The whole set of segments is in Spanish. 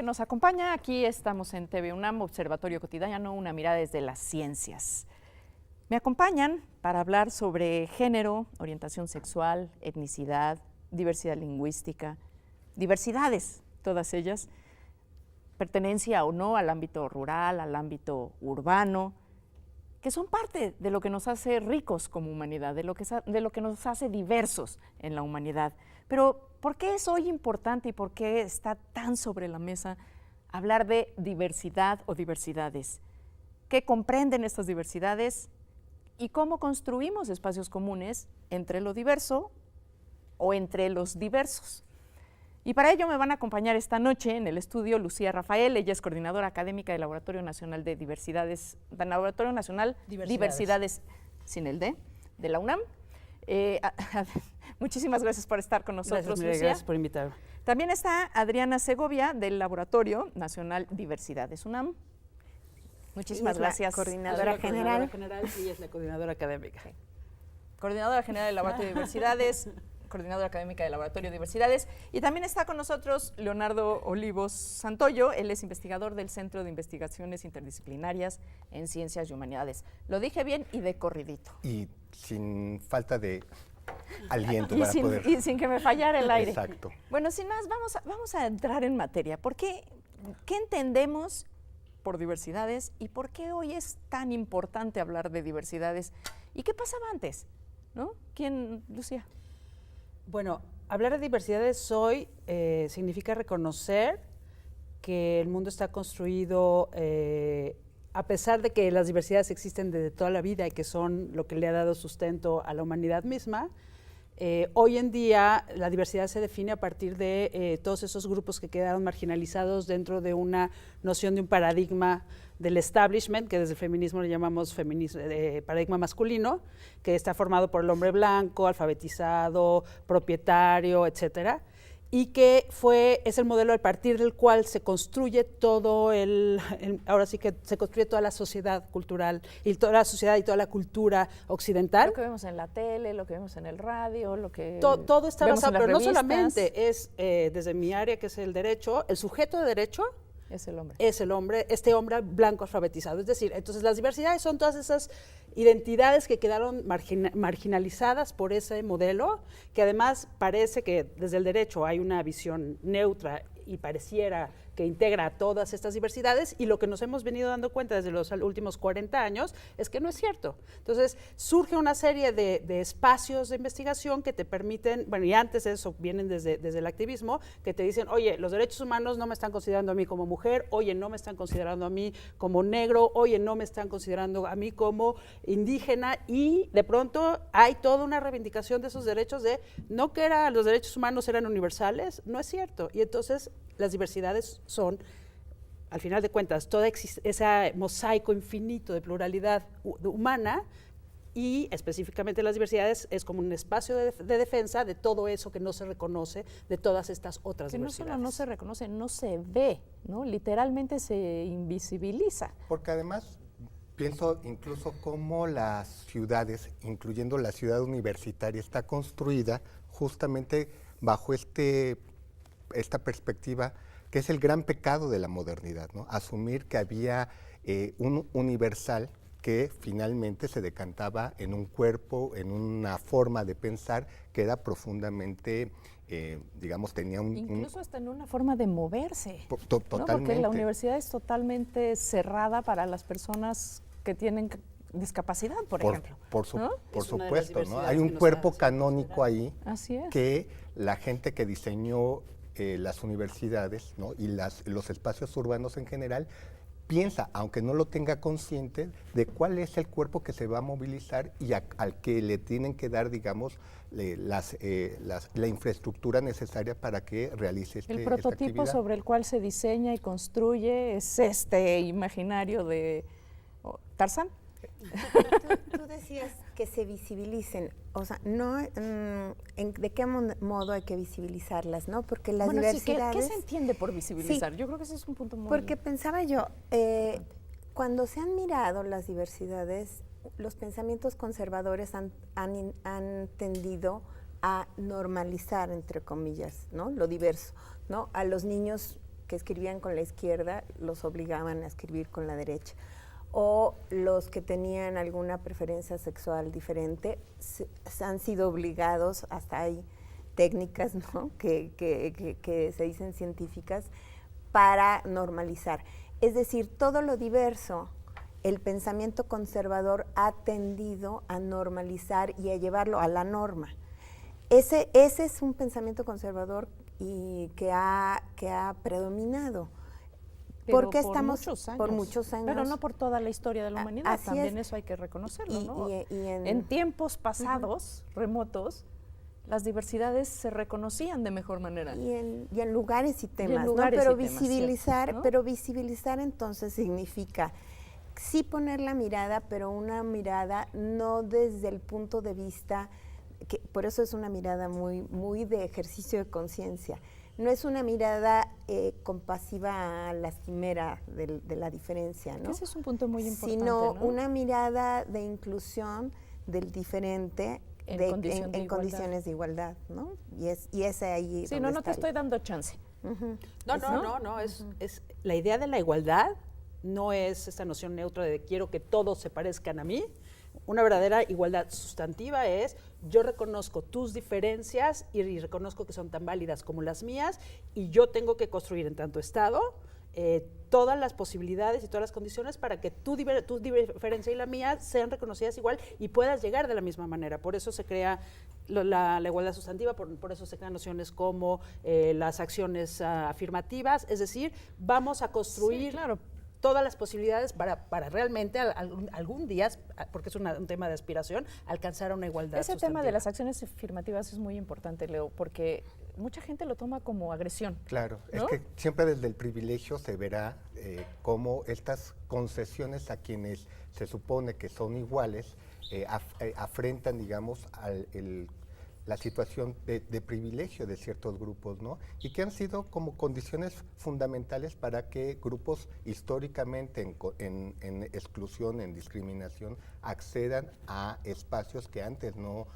que nos acompaña. Aquí estamos en TV UNAM, Observatorio Cotidiano, una mirada desde las ciencias. Me acompañan para hablar sobre género, orientación sexual, etnicidad, diversidad lingüística, diversidades, todas ellas, pertenencia o no al ámbito rural, al ámbito urbano, que son parte de lo que nos hace ricos como humanidad, de lo que nos hace diversos en la humanidad. Pero, ¿por qué es hoy importante y por qué está tan sobre la mesa hablar de diversidad o diversidades? ¿Qué comprenden estas diversidades? ¿Y cómo construimos espacios comunes entre lo diverso o entre los diversos? Y para ello me van a acompañar esta noche en el estudio Lucía Rafael. Ella es coordinadora académica del Laboratorio Nacional de Diversidades, del Laboratorio Nacional Diversidades sin el D, de la UNAM. Muchísimas gracias por estar con nosotros, Lucía. Gracias por invitarme. También está Adriana Segovia del Laboratorio Nacional Diversidades UNAM. Muchísimas gracias. Coordinadora general. Y ella es la coordinadora académica. Okay. Coordinadora general del Laboratorio de Diversidades, coordinadora académica del Laboratorio de Diversidades. Y también está con nosotros Leonardo Olivos Santoyo. Él es investigador del Centro de Investigaciones Interdisciplinarias en Ciencias y Humanidades. Lo dije bien y de corridito. Y sin falta de aliento y sin que me fallara el aire. Exacto. Bueno, sin más, vamos a entrar en materia. ¿Qué entendemos por diversidades y por qué hoy es tan importante hablar de diversidades? ¿Y qué pasaba antes? ¿No? ¿Quién, Lucía? Bueno, hablar de diversidades hoy significa reconocer que el mundo está construido, a pesar de que las diversidades existen desde toda la vida y que son lo que le ha dado sustento a la humanidad misma, hoy en día la diversidad se define a partir de todos esos grupos que quedaron marginalizados dentro de una noción de un paradigma del establishment, que desde el feminismo le llamamos paradigma masculino, que está formado por el hombre blanco, alfabetizado, propietario, etcétera, y que es el modelo a partir del cual se construye ahora sí que se construye toda la sociedad cultural, y toda la sociedad y toda la cultura occidental. Lo que vemos en la tele, lo que vemos en el radio, lo que todo está basado, pero revistas. No solamente es, desde mi área, que es el derecho, el sujeto de derecho es el hombre. Es el hombre, este hombre blanco alfabetizado. Es decir, entonces las diversidades son todas esas identidades que quedaron marginalizadas por ese modelo, que además parece que desde el derecho hay una visión neutra y pareciera que integra a todas estas diversidades, y lo que nos hemos venido dando cuenta desde los últimos 40 años es que no es cierto. Entonces surge una serie de espacios de investigación que te permiten, bueno, y antes de eso vienen desde el activismo, que te dicen, oye, los derechos humanos no me están considerando a mí como mujer, oye, no me están considerando a mí como negro, oye, no me están considerando a mí como indígena, y de pronto hay toda una reivindicación de esos derechos no que los derechos humanos eran universales, no es cierto. Y entonces las diversidades son, al final de cuentas, todo ese mosaico infinito de pluralidad humana, y específicamente las diversidades es como un espacio de defensa de todo eso que no se reconoce, de todas estas otras diversidades. Que no solo no se reconoce, no se ve, ¿no? Literalmente se invisibiliza. Porque además pienso incluso cómo las ciudades, incluyendo la ciudad universitaria, está construida justamente bajo esta perspectiva, que es el gran pecado de la modernidad, ¿no? Asumir que había un universal que finalmente se decantaba en un cuerpo, en una forma de pensar que era profundamente, digamos, tenía incluso hasta en una forma de moverse. Totalmente. ¿No? Porque la universidad es totalmente cerrada para las personas que tienen discapacidad, por ejemplo. Por supuesto, ¿no? Hay un cuerpo canónico ahí. Así es. Que la gente que diseñó las universidades, ¿no? Y los espacios urbanos en general, piensa, aunque no lo tenga consciente, de cuál es el cuerpo que se va a movilizar y al que le tienen que dar, digamos, la infraestructura necesaria para que realice el prototipo sobre el cual se diseña y construye es este imaginario de Tarzán. Tú decías que se visibilicen, o sea, no, ¿de qué modo hay que visibilizarlas, no? Porque las diversidades... ¿Qué se entiende por visibilizar? Sí, yo creo que ese es un punto muy... Porque pensaba yo, cuando se han mirado las diversidades, los pensamientos conservadores han tendido a normalizar, entre comillas, ¿no? Lo diverso, ¿no? A los niños que escribían con la izquierda los obligaban a escribir con la derecha. O los que tenían alguna preferencia sexual diferente han sido obligados, hasta hay técnicas, ¿no?, que se dicen científicas, para normalizar. Es decir, todo lo diverso, el pensamiento conservador ha tendido a normalizar y a llevarlo a la norma. Ese es un pensamiento conservador y que ha predominado. Pero Porque estamos por muchos años. Pero no por toda la historia de la humanidad. Así también es. eso hay que reconocerlo, ¿no? En En tiempos pasados, remotos, las diversidades se reconocían de mejor manera. Y en lugares y temas, lugares ¿no? Pero y temas, visibilizar, ¿cierto? ¿No? pero visibilizar entonces significa sí poner la mirada, pero una mirada no desde el punto de vista, que por eso es una mirada muy, muy de ejercicio de conciencia. No es una mirada compasiva, lastimera de la diferencia, ¿no? Ese es un punto muy importante, sino ¿no? una mirada de inclusión del diferente en condiciones de igualdad, ¿no? Y ese ahí. Sí, no te estoy dando chance. No, es la idea de la igualdad no es esta noción neutra de quiero que todos se parezcan a mí. Una verdadera igualdad sustantiva es yo reconozco tus diferencias y reconozco que son tan válidas como las mías y yo tengo que construir en tanto Estado todas las posibilidades y todas las condiciones para que tu diferencia y la mía sean reconocidas igual y puedas llegar de la misma manera. Por eso se crea la igualdad sustantiva, por eso se crean nociones como las acciones afirmativas, es decir, vamos a construir... Sí, claro. Todas las posibilidades para realmente algún día, porque es un tema de aspiración, alcanzar una igualdad Ese sustantiva. tema de las acciones afirmativas es muy importante, Leo, porque mucha gente lo toma como agresión. Claro, ¿no? es que siempre desde el privilegio se verá cómo estas concesiones a quienes se supone que son iguales afrentan, digamos, la situación de privilegio de ciertos grupos, ¿no? Y que han sido como condiciones fundamentales para que grupos históricamente en exclusión, en discriminación, accedan a espacios que antes no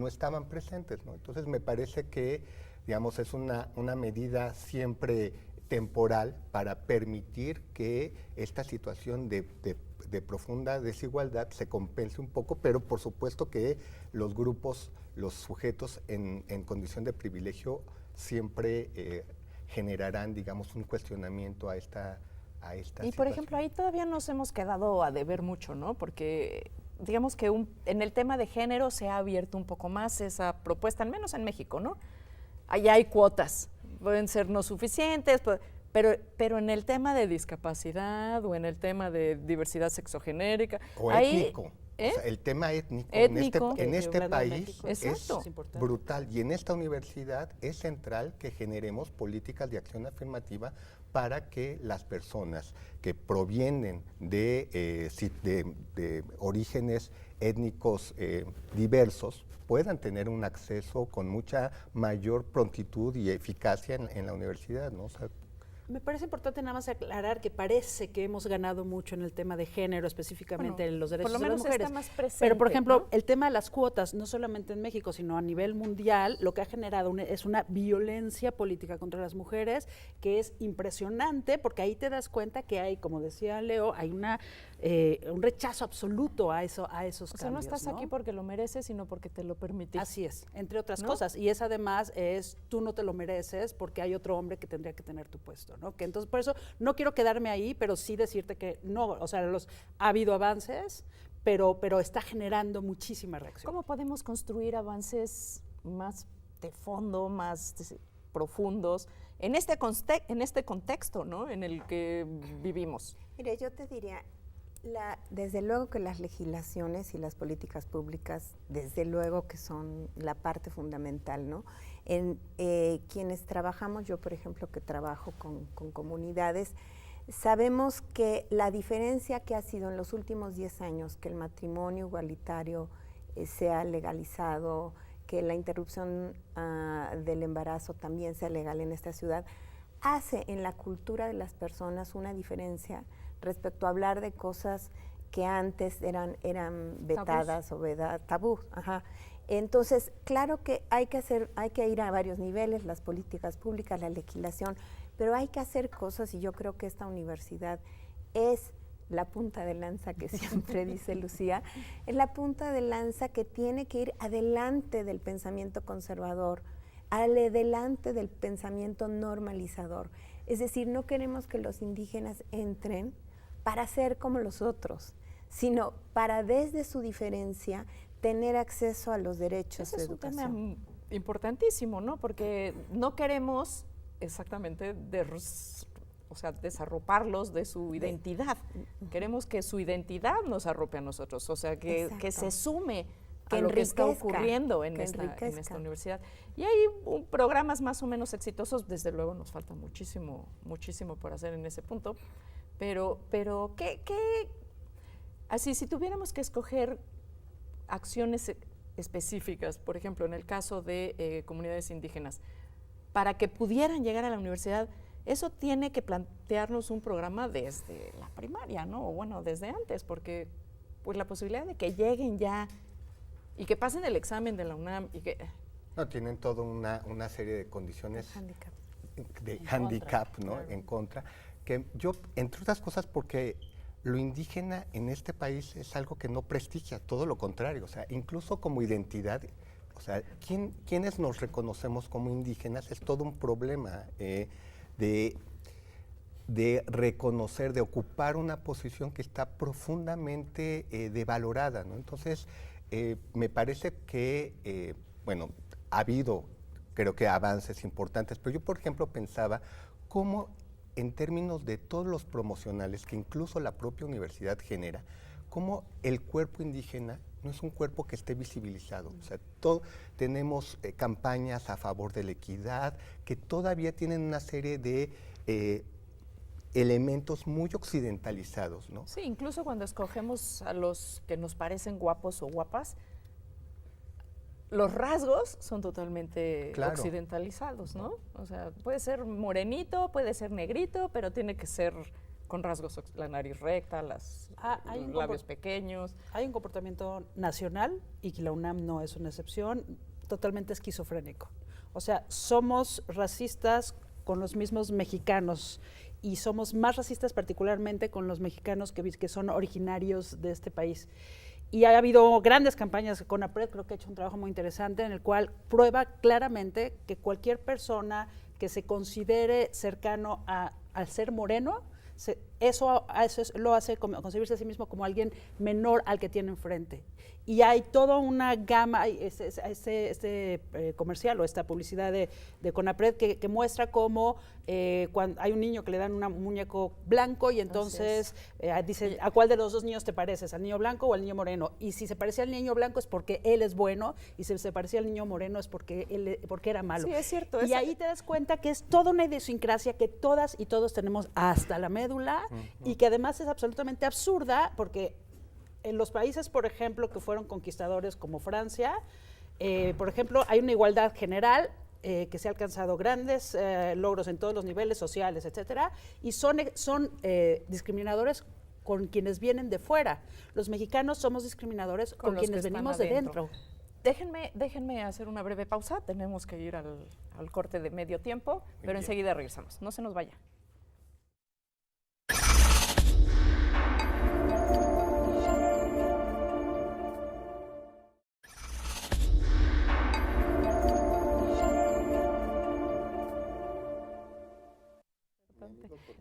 estaban presentes, ¿no? Entonces me parece que, digamos, es una medida siempre temporal para permitir que esta situación de profunda desigualdad se compense un poco, pero por supuesto que los grupos, los sujetos en condición de privilegio siempre generarán, digamos, un cuestionamiento a esta Y situación. por ejemplo, ahí todavía nos hemos quedado a deber mucho, ¿no? Porque digamos que en el tema de género se ha abierto un poco más esa propuesta, al menos en México, ¿no? Allá hay cuotas, pueden ser no suficientes, pero en el tema de discapacidad o en el tema de diversidad sexogenérica... O ahí, étnico. O sea, el tema étnico en que este país Exacto. es brutal. Y en esta universidad es central que generemos políticas de acción afirmativa para que las personas que provienen de orígenes étnicos diversos puedan tener un acceso con mucha mayor prontitud y eficacia en la universidad, ¿no? O sea, me parece importante nada más aclarar que parece que hemos ganado mucho en el tema de género, específicamente en los derechos de las mujeres. Está más presente, pero, por ejemplo, ¿no? el tema de las cuotas, no solamente en México, sino a nivel mundial, lo que ha generado es una violencia política contra las mujeres que es impresionante, porque ahí te das cuenta que hay, como decía Leo, hay un rechazo absoluto a esos cambios. O sea, no estás aquí porque lo mereces, sino porque te lo permitís. Así es, entre otras ¿no? cosas. Y es además tú no te lo mereces porque hay otro hombre que tendría que tener tu puesto, ¿no? Que entonces, por eso no quiero quedarme ahí, pero sí decirte que no, o sea, ha habido avances, pero está generando muchísima reacción. ¿Cómo podemos construir avances más de fondo, más profundos en este contexto, ¿no?, en el que vivimos? Mire, yo te diría, desde luego que las legislaciones y las políticas públicas, desde luego que son la parte fundamental, ¿no? En quienes trabajamos, yo por ejemplo que trabajo con comunidades, sabemos que la diferencia que ha sido en los últimos 10 años, que el matrimonio igualitario sea legalizado, que la interrupción del embarazo también sea legal en esta ciudad, hace en la cultura de las personas una diferencia respecto a hablar de cosas que antes eran vetadas o tabú. Ajá. Entonces, claro que hay que ir a varios niveles, las políticas públicas, la legislación, pero hay que hacer cosas y yo creo que esta universidad es la punta de lanza que siempre dice Lucía, es la punta de lanza que tiene que ir adelante del pensamiento conservador, adelante del pensamiento normalizador. Es decir, no queremos que los indígenas entren para ser como los otros, sino para desde su diferencia tener acceso a los derechos de educación. Es un tema importantísimo, ¿no? Porque no queremos exactamente desarroparlos de su identidad. Queremos que su identidad nos arrope a nosotros, o sea, que se sume a lo que está ocurriendo en esta universidad. Y hay programas más o menos exitosos, desde luego nos falta muchísimo por hacer en ese punto, pero así, si tuviéramos que escoger acciones específicas, por ejemplo, en el caso de comunidades indígenas, para que pudieran llegar a la universidad, eso tiene que plantearnos un programa desde la primaria, ¿no? O bueno, desde antes, porque pues la posibilidad de que lleguen ya y que pasen el examen de la UNAM y que... No, tienen toda una serie de condiciones de handicap, ¿no? Claro. En contra, que yo, entre otras cosas, porque lo indígena en este país es algo que no prestigia, todo lo contrario, o sea, incluso como identidad, o sea, quienes nos reconocemos como indígenas es todo un problema de reconocer, de ocupar una posición que está profundamente devalorada, ¿no? Entonces, me parece que, bueno, ha habido, creo que avances importantes, pero yo, por ejemplo, pensaba cómo en términos de todos los promocionales que incluso la propia universidad genera, cómo el cuerpo indígena no es un cuerpo que esté visibilizado. O sea, tenemos campañas a favor de la equidad que todavía tienen una serie de elementos muy occidentalizados, ¿no? Sí, incluso cuando escogemos a los que nos parecen guapos o guapas, los rasgos son totalmente occidentalizados, ¿no? O sea, puede ser morenito, puede ser negrito, pero tiene que ser con rasgos, la nariz recta, los labios pequeños. Hay un comportamiento nacional, y que la UNAM no es una excepción, totalmente esquizofrénico. O sea, somos racistas con los mismos mexicanos, y somos más racistas particularmente con los mexicanos que son originarios de este país. Y ha habido grandes campañas, CONAPRED creo que ha hecho un trabajo muy interesante en el cual prueba claramente que cualquier persona que se considere cercano al ser moreno, eso lo hace concebirse a sí mismo como alguien menor al que tiene enfrente. Y hay toda una gama, comercial o esta publicidad de CONAPRED que muestra cómo cuando hay un niño que le dan un muñeco blanco y entonces dicen, ¿a cuál de los dos niños te pareces? ¿Al niño blanco o al niño moreno? Y si se parecía al niño blanco es porque él es bueno, y si se parecía al niño moreno es porque era malo. Sí, es cierto. Y ahí te das cuenta que es toda una idiosincrasia que todas y todos tenemos hasta la médula, y que además es absolutamente absurda, porque en los países, por ejemplo, que fueron conquistadores como Francia, por ejemplo, hay una igualdad general, que se ha alcanzado grandes logros en todos los niveles sociales, etcétera, y son discriminadores con quienes vienen de fuera. Los mexicanos somos discriminadores con quienes venimos de dentro. Déjenme hacer una breve pausa, tenemos que ir al corte de medio tiempo, pero enseguida regresamos, no se nos vaya.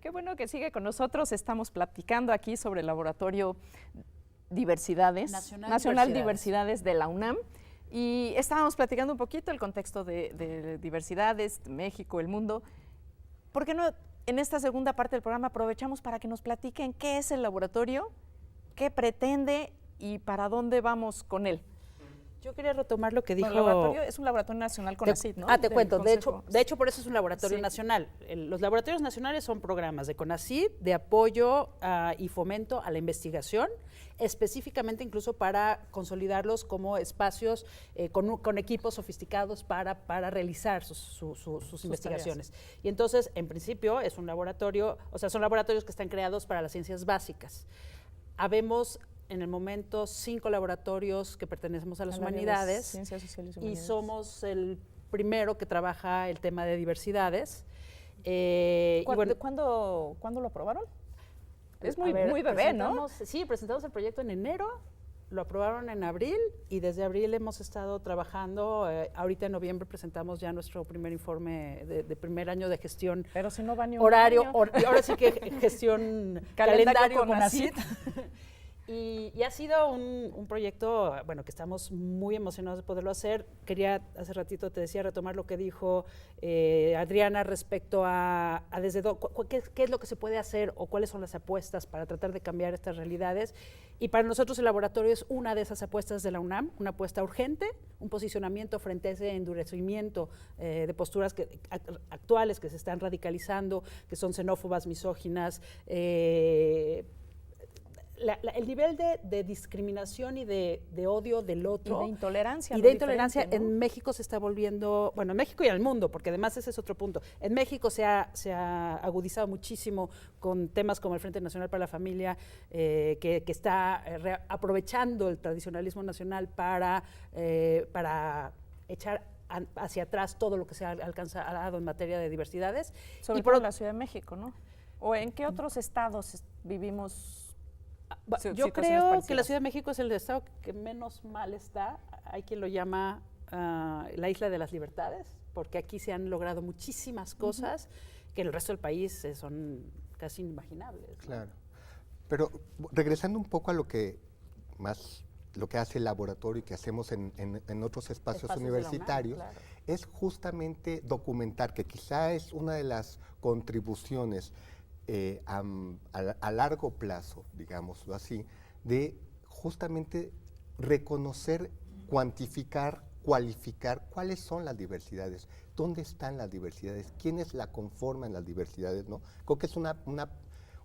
Qué bueno que sigue con nosotros. Estamos platicando aquí sobre el Laboratorio Nacional Diversidades de la UNAM. Y estábamos platicando un poquito el contexto de diversidades, México, el mundo. ¿Por qué no en esta segunda parte del programa aprovechamos para que nos platiquen qué es el laboratorio, qué pretende y para dónde vamos con él? Yo quería retomar lo que dijo... Bueno, el laboratorio es un laboratorio nacional CONACYT, ¿no? Te cuento. De hecho, por eso es un laboratorio nacional. Los laboratorios nacionales son programas de CONACYT de apoyo y fomento a la investigación, específicamente incluso para consolidarlos como espacios con equipos sofisticados para realizar sus investigaciones. Tareas. Y entonces, en principio, es un laboratorio, o sea, son laboratorios que están creados para las ciencias básicas. Habemos en el momento 5 laboratorios que pertenecemos a las humanidades, Ciencias Sociales y Humanidades, y somos el primero que trabaja el tema de diversidades. Y bueno, ¿Cuándo lo aprobaron? Es a muy, ver, muy bebé, ¿no? presentamos el proyecto en enero, lo aprobaron en abril y desde abril hemos estado trabajando. Ahorita en noviembre presentamos ya nuestro primer informe de primer año de gestión. Pero si no va ni un Horario, año. y ahora sí que gestión Calendario con CONACYT. Y ha sido un proyecto, bueno, que estamos muy emocionados de poderlo hacer. Quería, hace ratito te decía, retomar lo que dijo Adriana respecto a qué es lo que se puede hacer o cuáles son las apuestas para tratar de cambiar estas realidades. Y para nosotros el laboratorio es una de esas apuestas de la UNAM, una apuesta urgente, un posicionamiento frente a ese endurecimiento de posturas actuales que se están radicalizando, que son xenófobas, misóginas, el nivel de discriminación y de odio del otro. Y de intolerancia. Y de intolerancia ¿no? en México se está volviendo, bueno, en México y en el mundo, porque además ese es otro punto. En México se ha agudizado muchísimo con temas como el Frente Nacional para la Familia, que está aprovechando el tradicionalismo nacional para echar hacia atrás todo lo que se ha alcanzado en materia de diversidades. Sobre todo en la Ciudad de México, ¿no? ¿O en qué otros estados vivimos? Yo creo que la Ciudad de México es el estado que menos mal está. Hay quien lo llama la Isla de las Libertades, porque aquí se han logrado muchísimas cosas que en el resto del país son casi inimaginables, ¿no? Claro. Pero regresando un poco a lo que hace el laboratorio y que hacemos en otros espacios universitarios, UNAM, claro. Es justamente documentar, que quizá es una de las contribuciones a largo plazo, digámoslo así, de justamente reconocer, cuantificar, cualificar cuáles son las diversidades, dónde están las diversidades, quiénes la conforman las diversidades, ¿no? Creo que es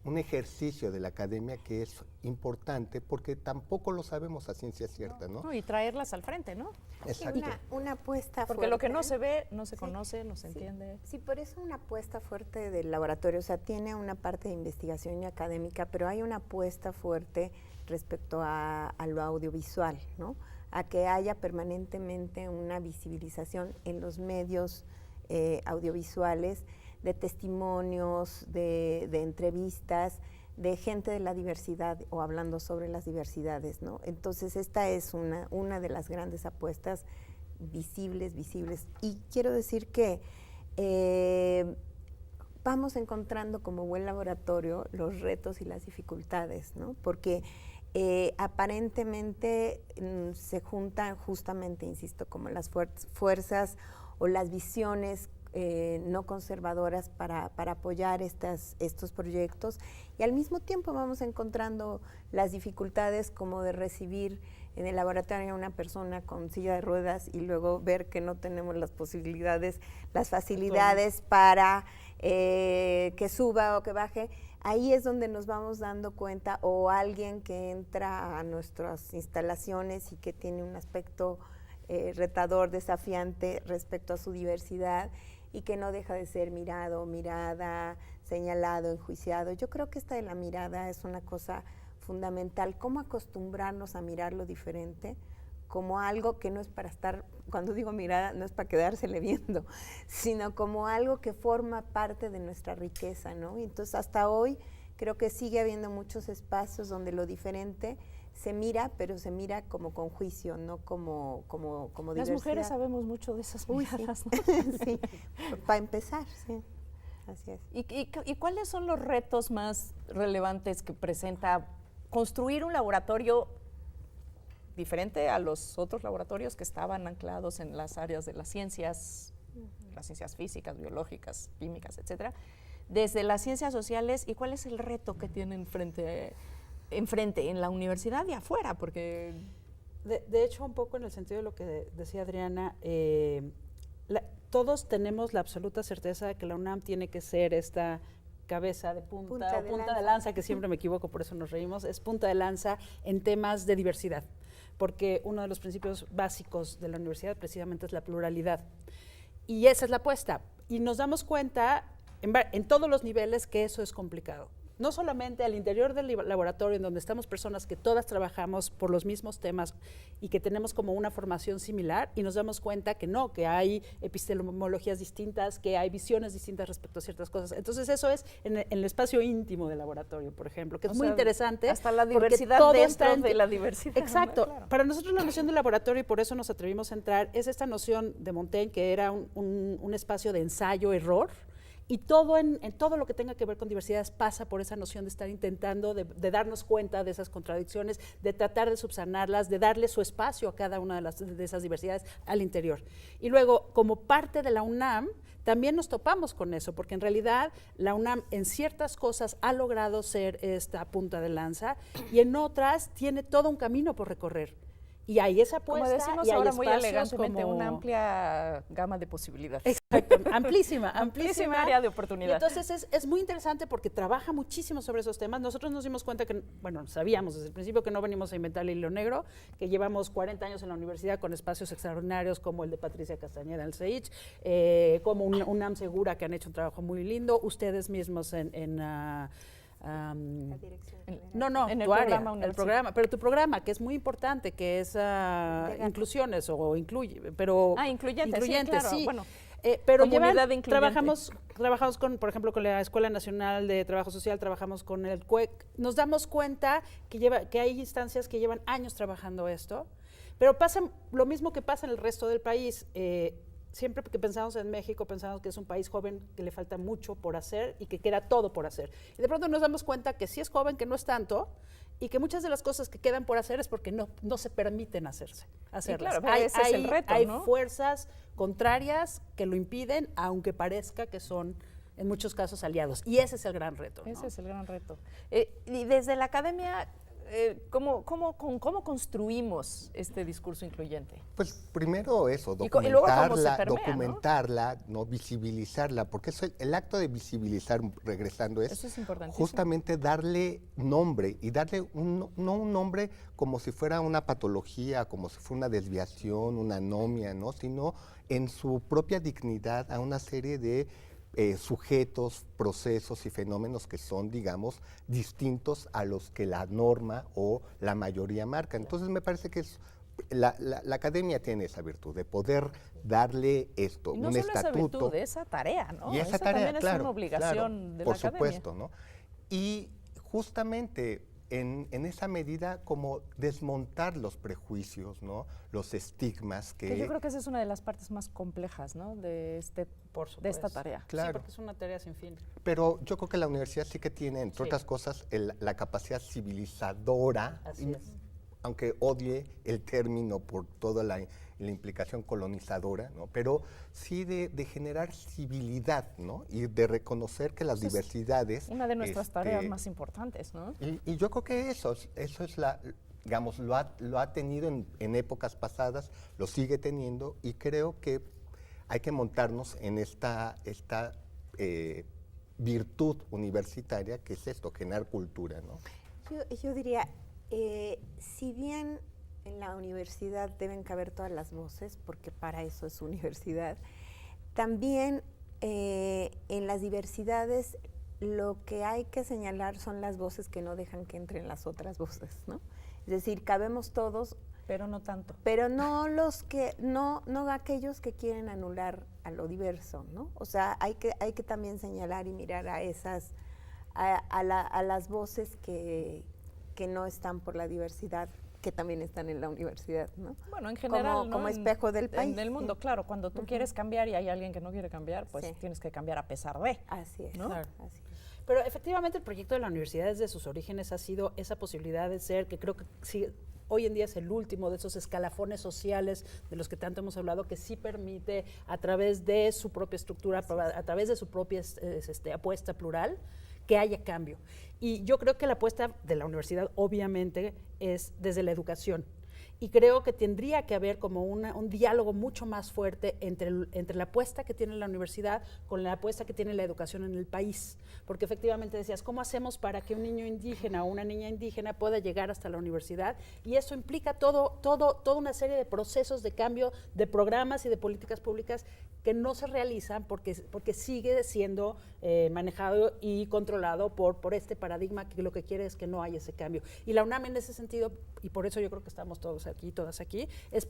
un ejercicio de la academia que es importante porque tampoco lo sabemos a ciencia cierta, ¿no? Y traerlas al frente, ¿no? Exacto. Una apuesta Porque fuerte. lo que no se ve, no se conoce, no se entiende. Sí, por eso una apuesta fuerte del laboratorio, o sea, tiene una parte de investigación y académica, pero hay una apuesta fuerte respecto a lo audiovisual, ¿no? A que haya permanentemente una visibilización en los medios audiovisuales de testimonios, de entrevistas, de gente de la diversidad o hablando sobre las diversidades, ¿no? Entonces esta es una de las grandes apuestas visibles. Y quiero decir que vamos encontrando como buen laboratorio los retos y las dificultades, ¿no? Porque aparentemente se juntan justamente, insisto, como las fuerzas o las visiones no conservadoras para apoyar estos proyectos, y al mismo tiempo vamos encontrando las dificultades como de recibir en el laboratorio a una persona con silla de ruedas y luego ver que no tenemos las posibilidades, las facilidades para que suba o que baje. Ahí es donde nos vamos dando cuenta, o alguien que entra a nuestras instalaciones y que tiene un aspecto retador, desafiante respecto a su diversidad, y que no deja de ser mirado, mirada, señalado, enjuiciado. Yo creo que esta de la mirada es una cosa fundamental, cómo acostumbrarnos a mirar lo diferente como algo que no es para estar, cuando digo mirada, no es para quedársele viendo, sino como algo que forma parte de nuestra riqueza, ¿no? Y entonces hasta hoy creo que sigue habiendo muchos espacios donde lo diferente se mira, pero se mira como con juicio, no como diversidad. Las mujeres sabemos mucho de esas miradas, ¿no? Sí, para empezar, sí, así es. ¿Y cuáles son los retos más relevantes que presenta construir un laboratorio diferente a los otros laboratorios que estaban anclados en las áreas de las ciencias físicas, biológicas, químicas, etcétera, desde las ciencias sociales? ¿Y cuál es el reto que tienen enfrente en la universidad y afuera? Porque de hecho, un poco en el sentido de lo que decía Adriana, todos tenemos la absoluta certeza de que la UNAM tiene que ser esta cabeza de punta de lanza, que siempre me equivoco, por eso nos reímos, es punta de lanza en temas de diversidad, porque uno de los principios básicos de la universidad precisamente es la pluralidad. Y esa es la apuesta. Y nos damos cuenta en todos los niveles que eso es complicado. no solamente al interior del laboratorio, en donde estamos personas que todas trabajamos por los mismos temas y que tenemos como una formación similar, y nos damos cuenta que no, que hay epistemologías distintas, que hay visiones distintas respecto a ciertas cosas. Entonces eso es en el espacio íntimo del laboratorio, por ejemplo, que es muy interesante. Hasta la diversidad dentro de la diversidad. Exacto. Claro. Para nosotros la noción de laboratorio, y por eso nos atrevimos a entrar, es esta noción de Montaigne, que era un espacio de ensayo-error, y todo en todo lo que tenga que ver con diversidades pasa por esa noción de estar intentando de darnos cuenta de esas contradicciones, de tratar de subsanarlas, de darle su espacio a cada una de esas diversidades al interior. Y luego, como parte de la UNAM, también nos topamos con eso, porque en realidad la UNAM en ciertas cosas ha logrado ser esta punta de lanza y en otras tiene todo un camino por recorrer. Y hay esa apuesta, como decimos y hay ahora muy espacios elegantemente, como una amplia gama de posibilidades. Exacto, amplísima área de oportunidad. Y entonces es muy interesante porque trabaja muchísimo sobre esos temas. Nosotros nos dimos cuenta que, bueno, sabíamos desde el principio que no venimos a inventar el hilo negro, que llevamos 40 años en la universidad con espacios extraordinarios como el de Patricia Castañeda en el CEICH, como UNAM Segura, que han hecho un trabajo muy lindo, ustedes mismos en La dirección general. no, en el tu área, programa, el programa, pero tu programa, que es muy importante, que es inclusiones o incluye, pero incluyente, sí, claro. sí. Bueno, pero comunidad incluyente. trabajamos con, por ejemplo, con la Escuela Nacional de Trabajo Social, trabajamos con el CUEC, nos damos cuenta que hay instancias que llevan años trabajando esto, pero pasa lo mismo que pasa en el resto del país. Siempre que pensamos en México, pensamos que es un país joven, que le falta mucho por hacer y que queda todo por hacer. Y de pronto nos damos cuenta que sí es joven, que no es tanto, y que muchas de las cosas que quedan por hacer es porque no se permiten hacerlas. Sí, claro, pero ese es el reto, hay ¿no? fuerzas contrarias que lo impiden, aunque parezca que son, en muchos casos, aliados. Y ese es el gran reto, ¿no? Ese es el gran reto. Y desde la academia, ¿cómo construimos este discurso incluyente? Pues primero eso, y luego cómo se permea, documentarla, ¿no? Visibilizarla, porque eso, el acto de visibilizar, regresando, eso es importantísimo. justamente darle nombre, y darle no un nombre como si fuera una patología, como si fuera una desviación, una anomia, ¿no? Sino en su propia dignidad a una serie de sujetos, procesos y fenómenos que son, digamos, distintos a los que la norma o la mayoría marca. Entonces me parece que la academia tiene esa virtud de poder darle esto, y no un solo estatuto. Esa virtud, esa tarea, ¿no? Y esa tarea, también claro, es una obligación de la academia. por supuesto, ¿no? Y justamente en esa medida como desmontar los prejuicios, ¿no? Los estigmas que yo creo que esa es una de las partes más complejas, ¿no? De esta tarea. Claro. Sí, porque es una tarea sin fin. Pero yo creo que la universidad sí que tiene, entre otras cosas, la capacidad civilizadora, Así es. aunque odie el término por toda la implicación colonizadora, ¿no? Pero sí de generar civilidad, ¿no? Y de reconocer que las diversidades... Una de nuestras tareas más importantes, ¿no? Y yo creo que eso es digamos, lo ha tenido en épocas pasadas, lo sigue teniendo, y creo que hay que montarnos en esta virtud universitaria, que es esto, generar cultura, ¿no? Yo diría, si bien en la universidad deben caber todas las voces, porque para eso es universidad, también en las diversidades lo que hay que señalar son las voces que no dejan que entren las otras voces, ¿no? Es decir, cabemos todos, pero no tanto. Pero no no aquellos que quieren anular a lo diverso, ¿no? O sea, hay que también señalar y mirar a esas, a las voces que no están por la diversidad, que también están en la universidad, ¿no? Bueno, en general, como espejo del país. En el mundo, claro, cuando tú quieres cambiar y hay alguien que no quiere cambiar, pues tienes que cambiar a pesar de. Así es, ¿no? Claro. Así es. Pero efectivamente el proyecto de la universidad desde sus orígenes ha sido esa posibilidad de ser, que creo que sí, hoy en día es el último de esos escalafones sociales de los que tanto hemos hablado, que sí permite a través de su propia estructura, a través de su propia apuesta plural, que haya cambio. Y yo creo que la apuesta de la universidad obviamente es desde la educación. y creo que tendría que haber como un diálogo mucho más fuerte entre la apuesta que tiene la universidad con la apuesta que tiene la educación en el país. Porque efectivamente decías, ¿cómo hacemos para que un niño indígena o una niña indígena pueda llegar hasta la universidad? Y eso implica toda una serie de procesos de cambio de programas y de políticas públicas que no se realizan porque sigue siendo manejado y controlado por este paradigma que lo que quiere es que no haya ese cambio. Y la UNAM en ese sentido, y por eso yo creo que estamos todos aquí, todas aquí, es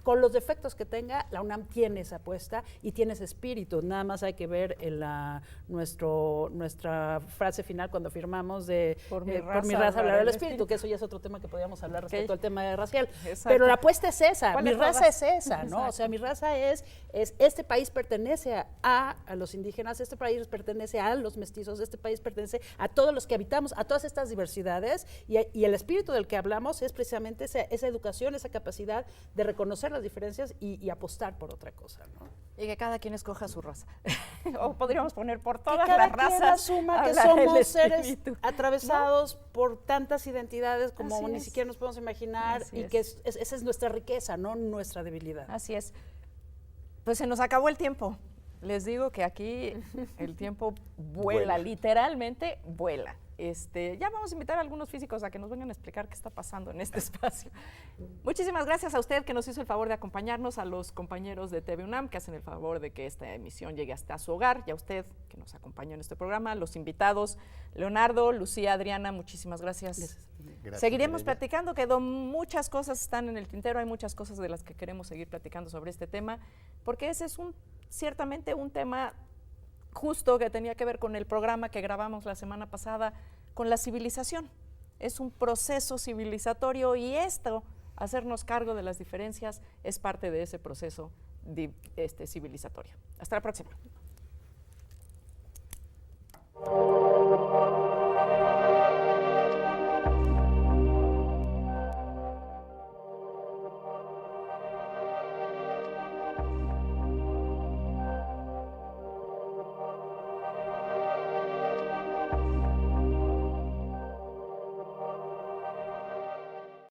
con los defectos que tenga, la UNAM tiene esa apuesta y tiene ese espíritu. Nada más hay que ver en nuestra frase final cuando firmamos de por mi raza hablará el espíritu, que eso ya es otro tema que podríamos hablar respecto al tema de racial. Exacto. Pero la apuesta es esa, mi raza es esa, ¿no? Exacto. O sea, mi raza es este país pertenece a los indígenas, este país pertenece a los mestizos, este país pertenece a todos los que habitamos, a todas estas diversidades, y el espíritu del que hablamos es precisamente esa educación, esa capacidad de reconocer las diferencias y apostar por otra cosa, ¿no? Y que cada quien escoja su raza. O podríamos poner por todas que cada las razas. quien asuma que hablar el somos seres espíritu, atravesados por tantas identidades como Así ni es. siquiera nos podemos imaginar, Así y es. que esa es nuestra riqueza, no nuestra debilidad. Así es. Pues se nos acabó el tiempo. Les digo que aquí el tiempo vuela, literalmente vuela. Ya vamos a invitar a algunos físicos a que nos vengan a explicar qué está pasando en este espacio. Muchísimas gracias a usted que nos hizo el favor de acompañarnos, a los compañeros de TV UNAM que hacen el favor de que esta emisión llegue hasta su hogar, y a usted que nos acompañó en este programa, los invitados, Leonardo, Lucía, Adriana, muchísimas gracias. Gracias, Seguiremos Mireya. platicando, muchas cosas están en el tintero, hay muchas cosas de las que queremos seguir platicando sobre este tema, porque ese es ciertamente un tema justo que tenía que ver con el programa que grabamos la semana pasada, con la civilización. Es un proceso civilizatorio y hacernos cargo de las diferencias, es parte de ese proceso civilizatorio. Hasta la próxima.